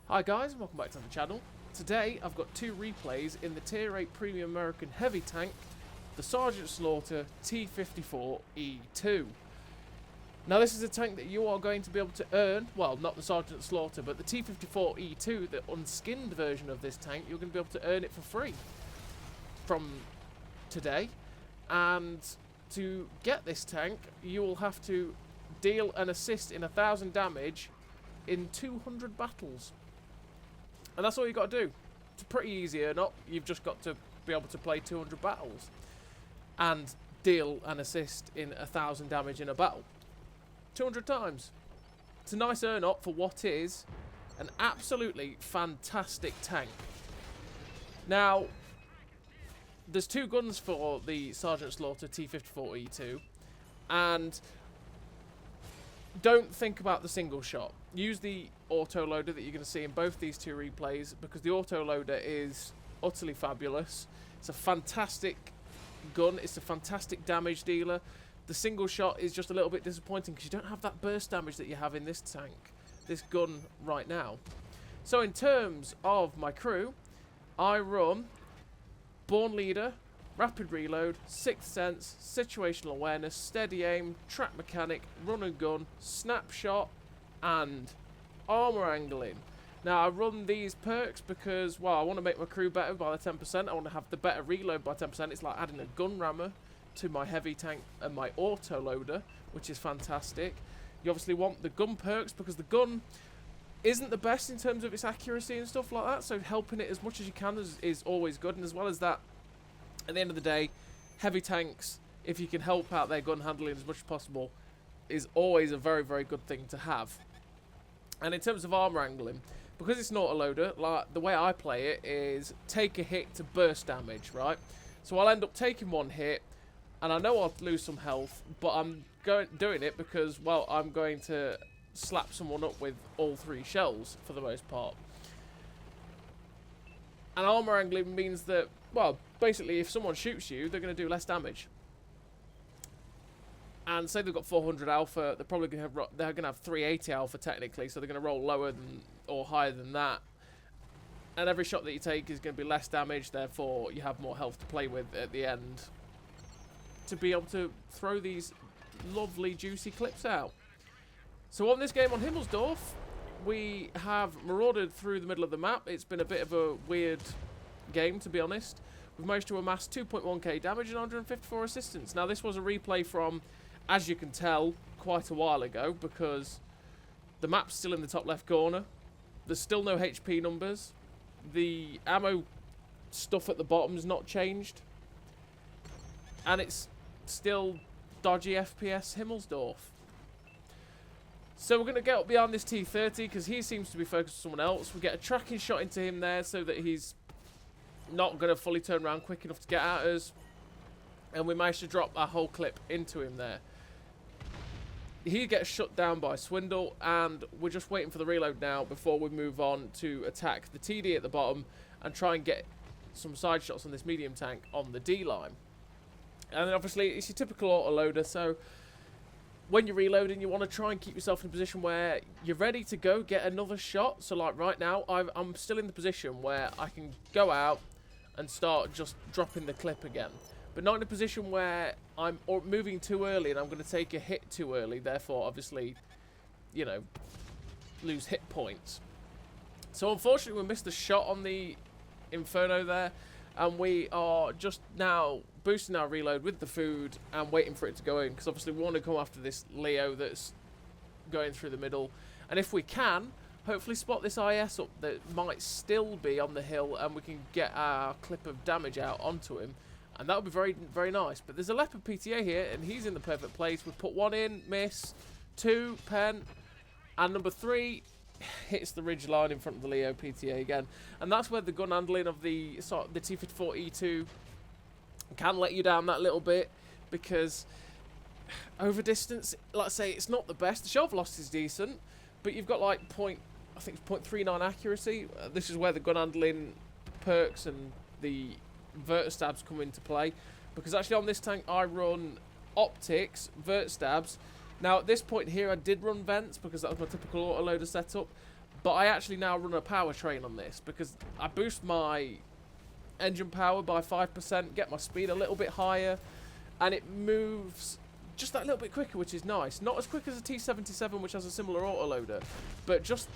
Hi guys, and welcome back to the channel. Today I've got two replays in the Tier 8 Premium American Heavy Tank, the Sergeant Slaughter T54E2. Now this is a tank that you are going to be able to earn, well not the Sergeant Slaughter, but the T54E2, the unskinned version of this tank, you're going to be able to earn it for free from today. And to get this tank, you will have to deal and assist in 1000 damage in 200 battles. And that's all you got to do. It's pretty easy or not. You've just got to be able to play 200 battles and deal and assist in 1000 damage in a battle. 200 times. It's a nice earn up for what is an absolutely fantastic tank. Now, there's two guns for the Sergeant Slaughter T54E2, and don't think about the single shot. Use the auto loader that you're going to see in both these two replays, because the auto loader is utterly fabulous. It's a fantastic gun. It's a fantastic damage dealer. The single shot is just a little bit disappointing because you don't have that burst damage that you have in this tank, this gun right now. So in terms of my crew, I run Born Leader, Rapid Reload, Sixth Sense, Situational Awareness, Steady Aim, Track Mechanic, Run and Gun, Snapshot, and Armour Angling. Now I run these perks because, well, I want to make my crew better by the 10%. I want to have the better reload by 10%. It's like adding a gun rammer to my heavy tank and my auto loader, which is fantastic. You obviously want the gun perks because the gun isn't the best in terms of its accuracy and stuff like that, so helping it as much as you can is always good. And as well as that, at the end of the day, heavy tanks, if you can help out their gun handling as much as possible, is always a very, very good thing to have. And in terms of armor angling, because it's an autoloader, like the way I play it is take a hit to burst damage, right? So I'll end up taking one hit, and I know I'll lose some health, but I'm doing it because, well, I'm going to slap someone up with all 3 shells for the most part. And armor angling means that, well, basically if someone shoots you, they're going to do less damage. And say they've got 400 alpha, they're probably going to have 380 alpha technically, so they're going to roll lower than or higher than that. And every shot that you take is going to be less damage, therefore you have more health to play with at the end to be able to throw these lovely juicy clips out. So on this game on Himmelsdorf, we have marauded through the middle of the map. It's been a bit of a weird game, to be honest. We've managed to amass 2.1k damage and 154 assistance. Now this was a replay from, as you can tell, quite a while ago, because the map's still in the top left corner. There's still no HP numbers. The ammo stuff at the bottom's not changed. And it's still dodgy FPS Himmelsdorf. So we're going to get up behind this T30 because he seems to be focused on someone else. We get a tracking shot into him there so that he's not going to fully turn around quick enough to get at us. And we managed to drop our whole clip into him there. He gets shut down by Swindle, and we're just waiting for the reload now before we move on to attack the TD at the bottom and try and get some side shots on this medium tank on the D line. And then obviously it's your typical autoloader, so when you're reloading, you want to try and keep yourself in a position where you're ready to go get another shot. So like right now, I'm still in the position where I can go out and start just dropping the clip again. But not in a position where I'm moving too early and I'm going to take a hit too early. Therefore, obviously, you know, lose hit points. So unfortunately, we missed a shot on the Inferno there. And we are just now boosting our reload with the food and waiting for it to go in. Because obviously we want to go after this Leo that's going through the middle. And if we can, hopefully spot this IS up that might still be on the hill. And we can get our clip of damage out onto him. And that would be very, very nice. But there's a Leopard PTA here and he's in the perfect place. We've put 1 in, miss, 2, pen. And number 3... hits the ridge line in front of the Leo PTA again, and that's where the gun handling of the T54E2 can let you down that little bit, because over distance, like I say, it's not the best. The shell velocity is decent, but you've got like I think it's 0.39 accuracy. This is where the gun handling perks and the vert stabs come into play, because actually on this tank I run optics, vert stabs. Now at this point here I did run vents because that was my typical autoloader setup, But I actually now run a powertrain on this because I boost my engine power by 5%, get my speed a little bit higher, and it moves just that little bit quicker, which is nice. Not as quick as a T77, which has a similar autoloader, but just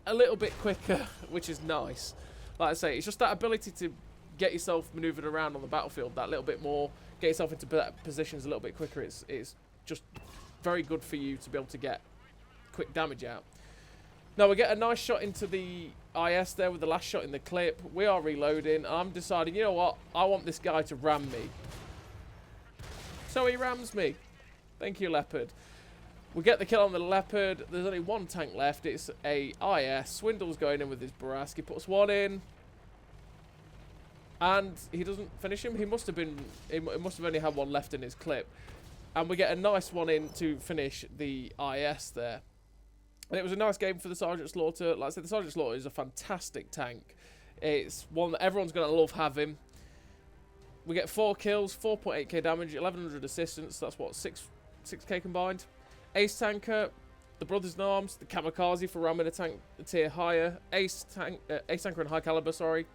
a little bit quicker, which is nice. Like I say, it's just that ability to get yourself manoeuvred around on the battlefield that little bit more, get yourself into positions a little bit quicker. It's just very good for you to be able to get quick damage out. Now we get a nice shot into the IS there with the last shot in the clip. We are reloading. I'm deciding, you know what? I want this guy to ram me. So he rams me. Thank you, Leopard. We get the kill on the Leopard. There's only one tank left. It's a IS. Swindle's going in with his Barask. He puts one in. And he doesn't finish him. He must have only had one left in his clip. And we get a nice one in to finish the IS there. And it was a nice game for the Sergeant Slaughter. Like I said, the Sergeant Slaughter is a fantastic tank. It's one that everyone's going to love having. We get 4 kills, 4.8k damage, 1100 assistance. That's what, 6k combined. Ace Tanker, the Brothers in Arms, the Kamikaze for ramming a tank a tier higher. Ace Tanker and High Caliber, sorry.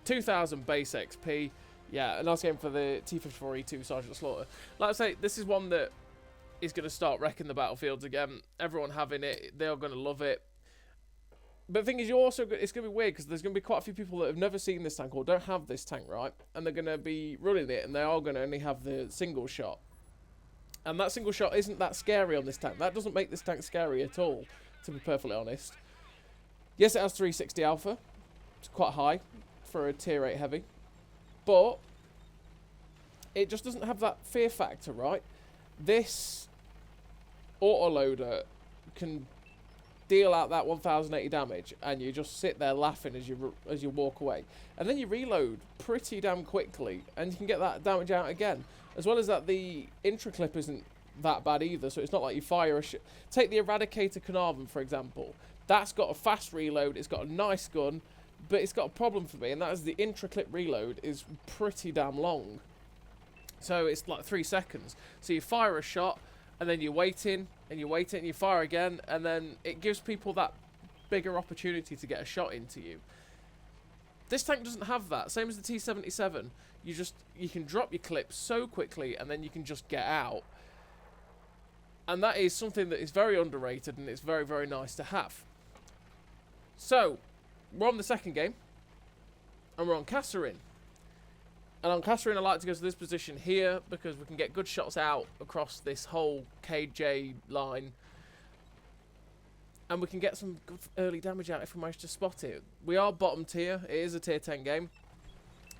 2000 base XP. Yeah, a nice game for the T54E2 Sergeant Slaughter. Like I say, this is one that is going to start wrecking the battlefields again. Everyone having it, they're going to love it. But the thing is, it's going to be weird because there's going to be quite a few people that have never seen this tank or don't have this tank, right? And they're going to be running it, and they are going to only have the single shot. And that single shot isn't that scary on this tank. That doesn't make this tank scary at all, to be perfectly honest. Yes, it has 360 alpha. It's quite high for a tier 8 heavy. But it just doesn't have that fear factor, right? This autoloader can deal out that 1080 damage, and you just sit there laughing as you walk away, and then you reload pretty damn quickly, and you can get that damage out again. As well as that, the intra clip isn't that bad either, so it's not like you fire a take the Eradicator Carnarvon for example. That's got a fast reload, it's got a nice gun, but it's got a problem for me, and that is the intra clip reload is pretty damn long. So it's like 3 seconds. So you fire a shot, and then you're waiting, and you wait it, and you fire again, and then it gives people that bigger opportunity to get a shot into you. This tank doesn't have that. Same as the T77. You can drop your clip so quickly, and then you can just get out. And that is something that is very underrated, and it's very, very nice to have. So, we're on the second game, and we're on Kasserine. And on Kasserine, I like to go to this position here because we can get good shots out across this whole KJ line. And we can get some good early damage out if we manage to spot it. We are bottom tier. It is a tier 10 game.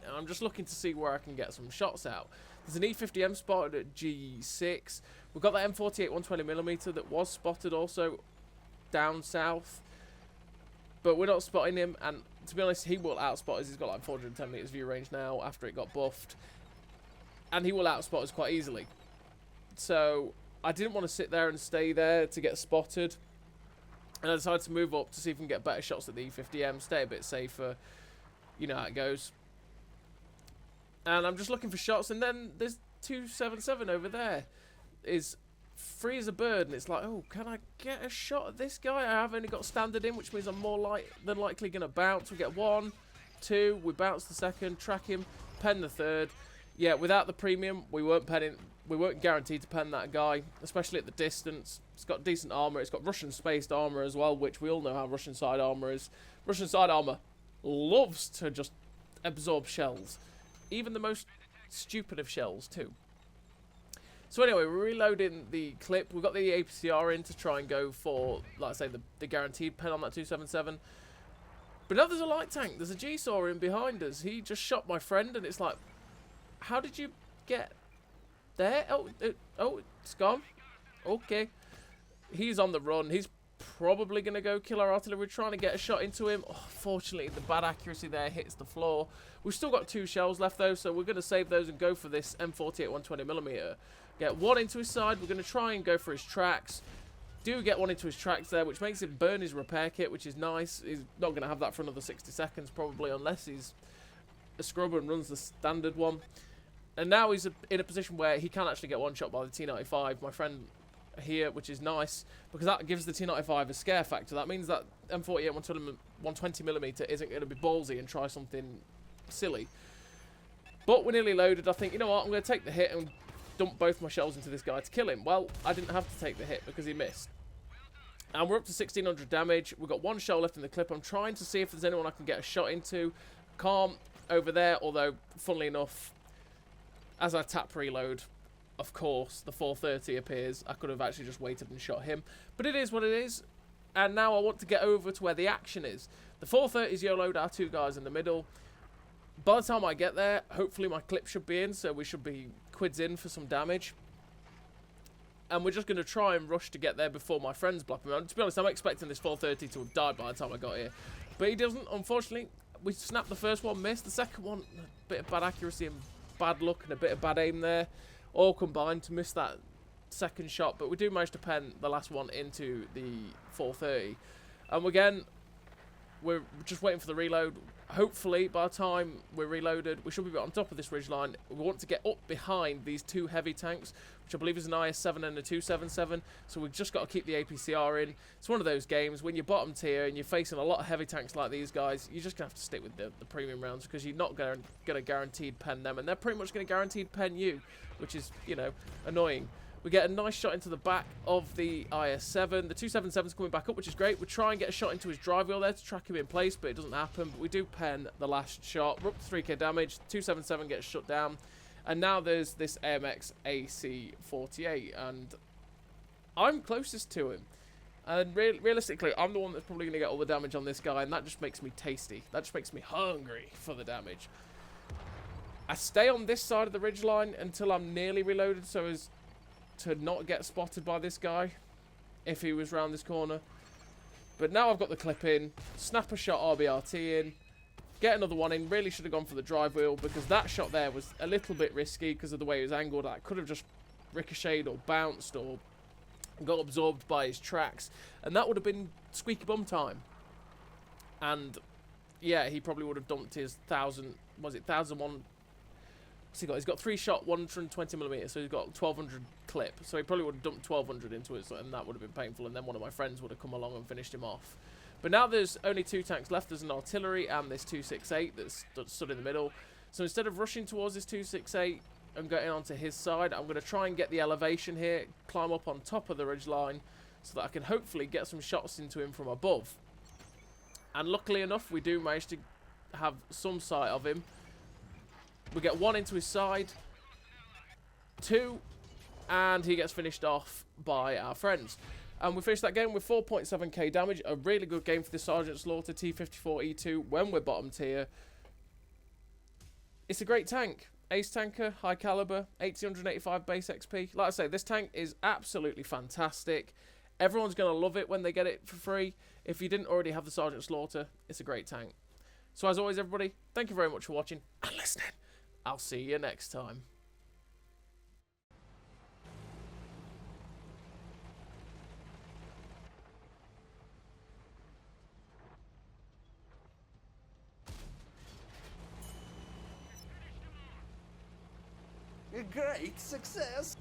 And I'm just looking to see where I can get some shots out. There's an E50M spotted at G6. We've got that M48 120mm that was spotted also down south. But we're not spotting him, and to be honest, he will outspot us. He's got like 410 meters view range now after it got buffed. And he will outspot us quite easily. So I didn't want to sit there and stay there to get spotted. And I decided to move up to see if we can get better shots at the E50M, stay a bit safer. You know how it goes. And I'm just looking for shots, and then there's 277 over there. Is free as a bird, and it's like, oh, can I get a shot at this guy? I have only got standard in, which means I'm more than likely going to bounce. We get 1, 2, we bounce the second, track him, pen the third. Yeah, without the premium, we weren't guaranteed to pen that guy, especially at the distance. It's got decent armor. It's got Russian spaced armor as well, which we all know how Russian side armor is. Russian side armor loves to just absorb shells, even the most stupid of shells too. So anyway, we're reloading the clip. We've got the APCR in to try and go for, like I say, the guaranteed pen on that 277. But now there's a light tank. There's a G-Saw in behind us. He just shot my friend, and it's like, how did you get there? Oh, it's gone. Okay. He's on the run. He's probably going to go kill our artillery. We're trying to get a shot into him. Oh, fortunately, the bad accuracy there hits the floor. We've still got 2 shells left, though, so we're going to save those and go for this M48 120mm. Get 1 into his side. We're going to try and go for his tracks. Do get 1 into his tracks there, which makes him burn his repair kit, which is nice. He's not going to have that for another 60 seconds, probably, unless he's a scrubber and runs the standard one. And now he's in a position where he can actually get 1 shot by the T95. My friend here, which is nice because that gives the T95 a scare factor. That means that M48 120mm isn't going to be ballsy and try something silly. But we're nearly loaded. I think, you know what, I'm going to take the hit and dump both my shells into this guy to kill him. Well, I didn't have to take the hit because he missed. And we're up to 1600 damage. We've got one shell left in the clip. I'm trying to see if there's anyone I can get a shot into. Can't over there, although, funnily enough, as I tap reload, of course, the 430 appears. I could have actually just waited and shot him. But it is what it is. And now I want to get over to where the action is. The 430's YOLO'd our two guys in the middle. By the time I get there, hopefully my clip should be in, so we should be quids in for some damage. And we're just going to try and rush to get there before my friends block him. To be honest, I'm expecting this 430 to have died by the time I got here. But he doesn't, unfortunately. We snapped the first one, missed. The second one, a bit of bad accuracy and bad luck and a bit of bad aim there. All combined to miss that second shot. But we do manage to pen the last one into the 430. And again, we're just waiting for the reload. Hopefully, by the time we're reloaded, we should be on top of this ridgeline. We want to get up behind these two heavy tanks, which I believe is an IS-7 and a 277. So we've just got to keep the APCR in. It's one of those games, when you're bottom tier and you're facing a lot of heavy tanks like these guys, you're just going to have to stick with the premium rounds because you're not going to guaranteed pen them. And they're pretty much going to guaranteed pen you, which is, you know, annoying. We get a nice shot into the back of the IS-7. The 277's coming back up, which is great. We try and get a shot into his drive wheel there to track him in place, but it doesn't happen. But we do pen the last shot. We're up to 3k damage. 277 gets shut down. And now there's this AMX AC-48, and I'm closest to him. And realistically, I'm the one that's probably going to get all the damage on this guy, and that just makes me tasty. That just makes me hungry for the damage. I stay on this side of the ridgeline until I'm nearly reloaded, so as to not get spotted by this guy if he was round this corner. But now I've got the clip in, snap a shot RBRT in, get another one in. Really should have gone for the drive wheel because that shot there was a little bit risky because of the way it was angled. That could have just ricocheted or bounced or got absorbed by his tracks, and that would have been squeaky bum time. And yeah, he probably would have dumped his 1001. So he's got 3-shot 120mm, so he's got 1200 clip. So he probably would have dumped 1200 into it, and that would have been painful. And then one of my friends would have come along and finished him off. But now there's only 2 tanks left. There's an artillery and this 268 that's stood in the middle. So instead of rushing towards this 268 and getting onto his side, I'm going to try and get the elevation here, climb up on top of the ridgeline, so that I can hopefully get some shots into him from above. And luckily enough, we do manage to have some sight of him. We get 1 into his side, 2, and he gets finished off by our friends. And we finished that game with 4.7k damage. A really good game for the Sergeant Slaughter T54E2 when we're bottom tier. It's a great tank. Ace tanker, high caliber, 1885 base XP. Like I say, this tank is absolutely fantastic. Everyone's going to love it when they get it for free. If you didn't already have the Sergeant Slaughter, it's a great tank. So as always, everybody, thank you very much for watching and listening. I'll see you next time. A great success!